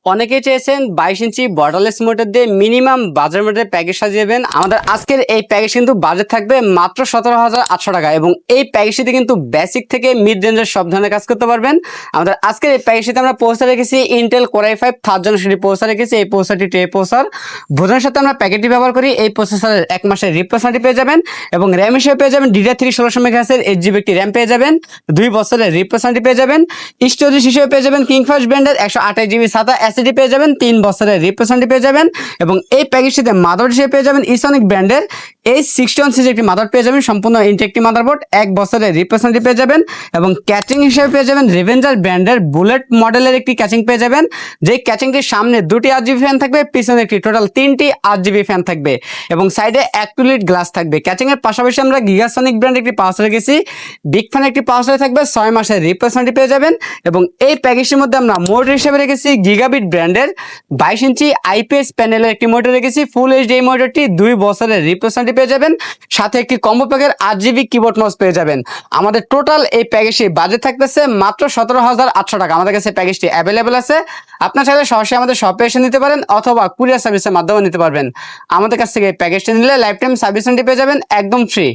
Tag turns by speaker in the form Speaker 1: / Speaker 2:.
Speaker 1: অনেকেই চেয়েছেন 22 ইঞ্চি borderless motor দিয়ে মিনিমাম বাজার মধ্যে প্যাকেজ সাজিয়েবেন। আমাদের আজকের এই প্যাকেজ কিন্তু বাজেট থাকবে মাত্র 17,800 টাকা এবং এই প্যাকেজটিতে কিন্তু বেসিক থেকে মিড রেঞ্জের সব ধরনের কাজ করতে পারবেন। আমাদের আজকের এই প্যাকেজটিতে আমরা প্রসেসর রেখেছি Intel core i5 third generation processor রেখেছি। এই প্রসেসরটি টে প্রসেসর ভোজনের সাথে আমরা প্যাকেটটি ব্যবহার করি। এই প্রসেসরের 1 মাসের রিপ্লেসমেন্টটি পেয়ে যাবেন এবং র্যাম হিসেবে পেয়ে যাবেন DDR3 1600 মেগাহার্টজের 8GB একটি র্যাম পেয়ে যাবেন। 2 বছরের রিপ্লেসমেন্টটি পেয়ে যাবেন। স্টোরেজ হিসেবে পেয়ে যাবেন কিংফাস্ট ব্র্যান্ডের 128GB SATA SSD পেয়ে যাবেন। 3 বছরের রিপ্লেসমেন্ট পেয়ে যাবেন এবং এই প্যাকেজটিতে মাদারবোর্ড হিসেবে পেয়ে যাবেন ইসনিক ব্র্যান্ডের H61 সিরিজের একটি মাদারবোর্ড পেয়ে যাবেন, সম্পূর্ণ ইনটেকটি মাদারবোর্ড। 1 বছরের রিপ্লেসমেন্ট পেয়ে যাবেন এবং ক্যাচিং হিসেবে পেয়ে যাবেন রেভেঞ্জার ব্র্যান্ডের বুলেট মডেলের একটি ক্যাচিং পেয়ে যাবেন। যেই ক্যাচিংটির সামনে 2টি RGB ফ্যান থাকবে, পিছনে একটি টোটাল 3টি RGB ফ্যান থাকবে এবং সাইডে এক টুলিট গ্লাস থাকবে। ক্যাচিং এর পাশাপাশি আমরা গিগাসনিক ব্র্যান্ডের একটি পাওয়ার রেখেছি। বিগ ফ্যান একটি পাওয়ার থাকবে, 6 মাসের রিপ্লেসমেন্ট পেয়ে যাবেন এবং এই প্যাকেজটির মধ্যে আমরা মোটর হিসেবে রেখেছি গিগাবিট ব্র্যান্ডের 22 ইঞ্চি IPS প্যানেলের একটি মোটর রেখেছি। ফুল এইচডি এই মোটরটি 2 বছরের রিপ্লেসমেন্ট পেয়ে যাবেন, সাথে একটি কম্বো প্যাকের 8GB কিবোর্ড মাউস পেয়ে যাবেন। আমাদের টোটাল এই প্যাকেজটি বাজেট থাকতেছে মাত্র 17,800 টাকা। আমাদের কাছে প্যাকেজটি অ্যাভেলেবেল আছে। আপনার চাইলে সরাসরি আমাদের শপে এসে নিতে পারেন অথবা কুরিয়ার সার্ভিসের মাধ্যমে নিতে পারবেন। আমাদের কাছ থেকে এই প্যাকেজটি নিলে লাইফ টাইম সার্ভিস পেয়ে যাবেন একদম ফ্রি।